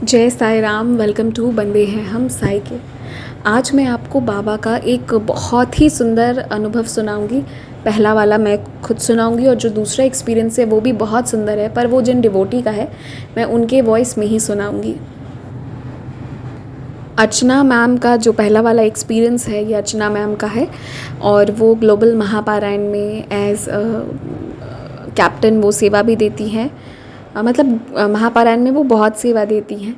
जय Sai Ram. Welcome to बंदे हैं हम साई के। आज मैं आपको बाबा का एक बहुत ही सुंदर अनुभव सुनाऊंगी। पहला वाला मैं खुद सुनाऊंगी और जो दूसरा एक्सपीरियंस है वो भी बहुत सुंदर है, पर वो जिन डिवोटी का है मैं उनके वॉइस में ही सुनाऊंगी। अर्चना मैम का जो पहला वाला एक्सपीरियंस है ये अर्चना मैम का है और वो ग्लोबल महापारायण में एज कैप्टन वो सेवा भी देती हैं। महापारायण में वो बहुत सेवा देती हैं।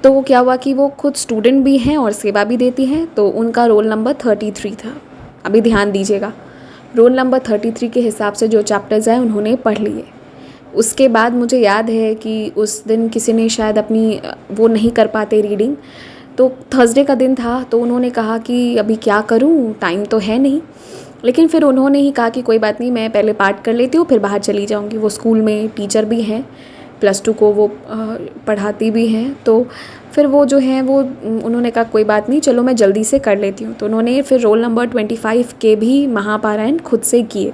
तो क्या हुआ कि वो खुद स्टूडेंट भी हैं और सेवा भी देती हैं। तो उनका रोल नंबर 33 था। अभी ध्यान दीजिएगा, रोल नंबर 33 के हिसाब से जो चैप्टर्स हैं उन्होंने पढ़ लिए। उसके बाद मुझे याद है कि उस दिन किसी ने शायद अपनी वो नहीं कर पाते रीडिंग, तो थर्सडे का दिन था। तो उन्होंने कहा कि अभी क्या करूं, टाइम तो है नहीं। लेकिन फिर उन्होंने ही कहा कि कोई बात नहीं, मैं पहले पाठ कर लेती हूँ फिर बाहर चली जाऊँगी। वो स्कूल में टीचर भी हैं, +2 को वो पढ़ाती भी हैं। तो फिर वो जो हैं वो उन्होंने कहा कोई बात नहीं, चलो मैं जल्दी से कर लेती हूँ। तो उन्होंने फिर रोल नंबर 25 के भी महापारायण खुद से किए।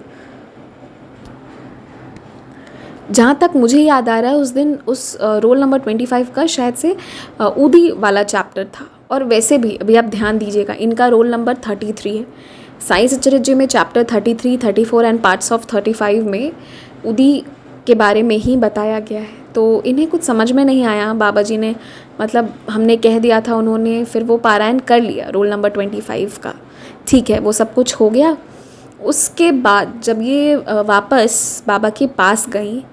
जहाँ तक मुझे याद आ रहा है उस दिन उस रोल नंबर 25 का शायद से ऊदी वाला चैप्टर था। और वैसे भी अभी आप ध्यान दीजिएगा, इनका रोल नंबर 33 है। साई सच्चरित्र में चैप्टर 33, 34 एंड पार्ट्स ऑफ 35 में ऊदी के बारे में ही बताया गया है। तो इन्हें कुछ समझ में नहीं आया। बाबा जी ने मतलब हमने कह दिया था, उन्होंने फिर वो पारायण कर लिया रोल नंबर 25 का। ठीक है, वो सब कुछ हो गया। उसके बाद जब ये वापस बाबा के पास गई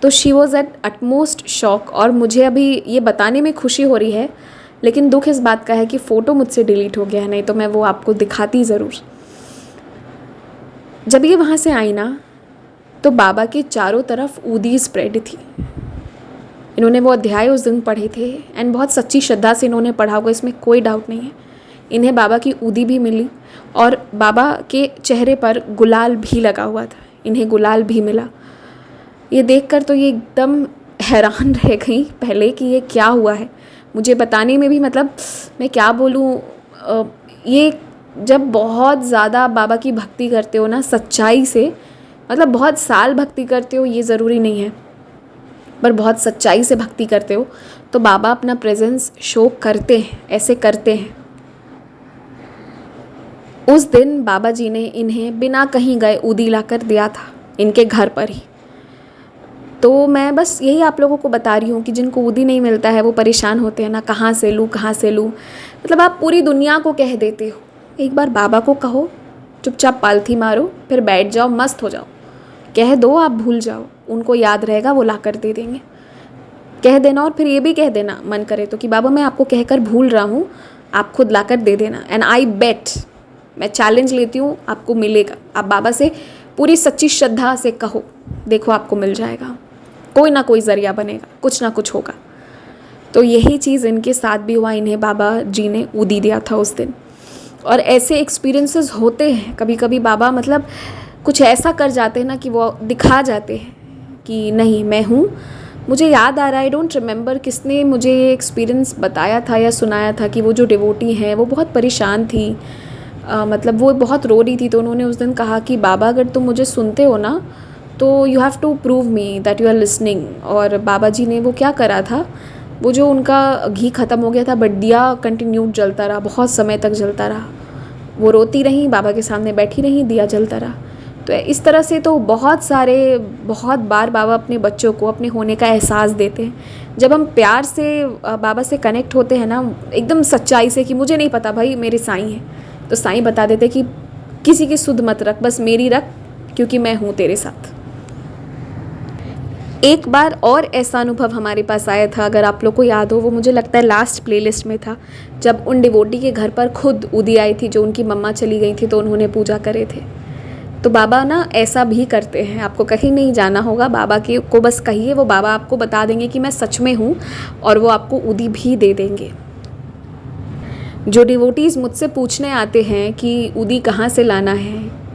तो she was at utmost shock. और मुझे अभी ये बताने में खुशी हो रही है, लेकिन दुख इस बात का है कि फ़ोटो मुझसे डिलीट हो गया है, नहीं तो मैं वो आपको दिखाती ज़रूर। जब ये वहाँ से आई ना तो बाबा के चारों तरफ ऊदी स्प्रेड थी। इन्होंने वो अध्याय उस दिन पढ़े थे एंड बहुत सच्ची श्रद्धा से इन्होंने पढ़ा होगा, इसमें कोई डाउट नहीं है। इन्हें बाबा की ऊदी भी मिली और बाबा के चेहरे पर गुलाल भी लगा हुआ था, इन्हें गुलाल भी मिला। ये देखकर तो ये एकदम हैरान रह गई पहले कि ये क्या हुआ है। मुझे बताने में भी मतलब मैं क्या बोलूँ, ये जब बहुत ज़्यादा बाबा की भक्ति करते हो ना सच्चाई से, मतलब बहुत साल भक्ति करते हो ये ज़रूरी नहीं है, पर बहुत सच्चाई से भक्ति करते हो तो बाबा अपना प्रेजेंस शो करते हैं, ऐसे करते हैं। उस दिन बाबा जी ने इन्हें बिना कहीं गए ऊदी ला कर दिया था, इनके घर पर ही। तो मैं बस यही आप लोगों को बता रही हूँ कि जिनको ऊदी नहीं मिलता है वो परेशान होते हैं ना, कहाँ से लूँ कहाँ से लूँ। मतलब आप पूरी दुनिया को कह देते हो, एक बार बाबा को कहो, चुपचाप पालथी मारो, फिर बैठ जाओ, मस्त हो जाओ। कह दो, आप भूल जाओ, उनको याद रहेगा, वो ला कर दे देंगे। कह देना और फिर ये भी कह देना मन करे तो कि बाबा मैं आपको कहकर भूल रहा हूँ, आप खुद ला कर दे देना। एंड आई बेट, मैं चैलेंज लेती हूँ, आपको मिलेगा। आप बाबा से पूरी सच्ची श्रद्धा से कहो, देखो आपको मिल जाएगा। कोई ना कोई ज़रिया बनेगा, कुछ ना कुछ होगा। तो यही चीज़ इनके साथ भी हुआ, इन्हें बाबा जी ने ऊदी दिया था उस दिन। और ऐसे एक्सपीरियंसेस होते हैं कभी कभी, बाबा मतलब कुछ ऐसा कर जाते हैं ना कि वो दिखा जाते हैं कि नहीं मैं हूँ। मुझे याद आ रहा है, आई डोंट रिमेंबर किसने मुझे ये एक्सपीरियंस बताया था या सुनाया था कि वो जो डिवोटी हैं वो बहुत परेशान थी। मतलब वो बहुत रो रही थी। तो उन्होंने उस दिन कहा कि बाबा अगर तुम मुझे सुनते हो ना तो you have to prove me that you are listening. और बाबा जी ने वो क्या करा था, वो जो उनका घी ख़त्म हो गया था बट दिया कंटिन्यूड जलता रहा, बहुत समय तक जलता रहा। वो रोती रहीं, बाबा के सामने बैठी रहीं, दिया जलता रहा। तो इस तरह से तो बहुत बार बाबा अपने बच्चों को अपने होने का एहसास देते हैं। जब हम प्यार से बाबा से कनेक्ट होते हैं ना, एकदम सच्चाई से कि मुझे नहीं पता भाई मेरे साईं हैं, तो साईं बता देते कि किसी की सुध मत रख, बस मेरी रख, क्योंकि मैं हूँ तेरे साथ। एक बार और ऐसा अनुभव हमारे पास आया था, अगर आप लोग को याद हो, वो मुझे लगता है लास्ट प्लेलिस्ट में था, जब उन डिवोटी के घर पर खुद ऊदी आई थी, जो उनकी मम्मा चली गई थी तो उन्होंने पूजा करे थे। तो बाबा ना ऐसा भी करते हैं, आपको कहीं नहीं जाना होगा, बाबा के को बस कहिए, वो बाबा आपको बता देंगे कि मैं सच में हूँ और वो आपको ऊदी भी दे देंगे। जो डिवोटीज़ मुझसे पूछने आते हैं कि ऊदी कहाँ से लाना है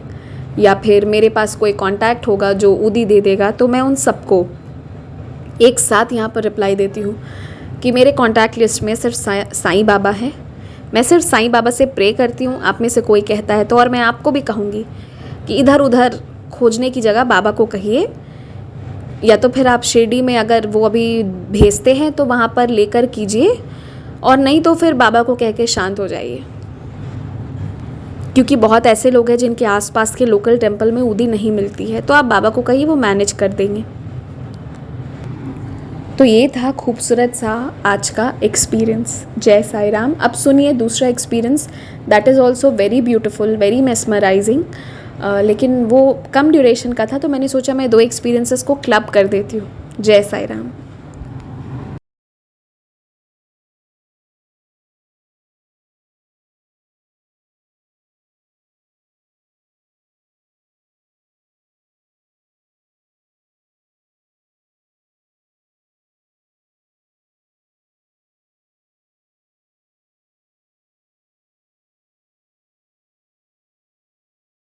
या फिर मेरे पास कोई कांटेक्ट होगा जो ऊदी दे देगा, तो मैं उन सबको एक साथ यहाँ पर रिप्लाई देती हूँ कि मेरे कांटेक्ट लिस्ट में सिर्फ साईं बाबा हैं। मैं सिर्फ साईं बाबा से प्रे करती हूँ। आप में से कोई कहता है तो, और मैं आपको भी कहूँगी कि इधर उधर खोजने की जगह बाबा को कहिए या तो फिर आप शिरडी में अगर वो अभी भेजते हैं तो वहाँ पर लेकर कीजिए, और नहीं तो फिर बाबा को कह के शांत हो जाइए, क्योंकि बहुत ऐसे लोग हैं जिनके आसपास के लोकल टेम्पल में ऊदी नहीं मिलती है, तो आप बाबा को कहिए, वो मैनेज कर देंगे। तो ये था खूबसूरत सा आज का एक्सपीरियंस। जय साई राम। अब सुनिए दूसरा experience, that is also very beautiful, very mesmerising, लेकिन वो कम ड्यूरेशन का था, तो मैंने सोचा मैं 2 एक्सपीरियंसेस को क्लब कर देती हूँ। जय साई राम।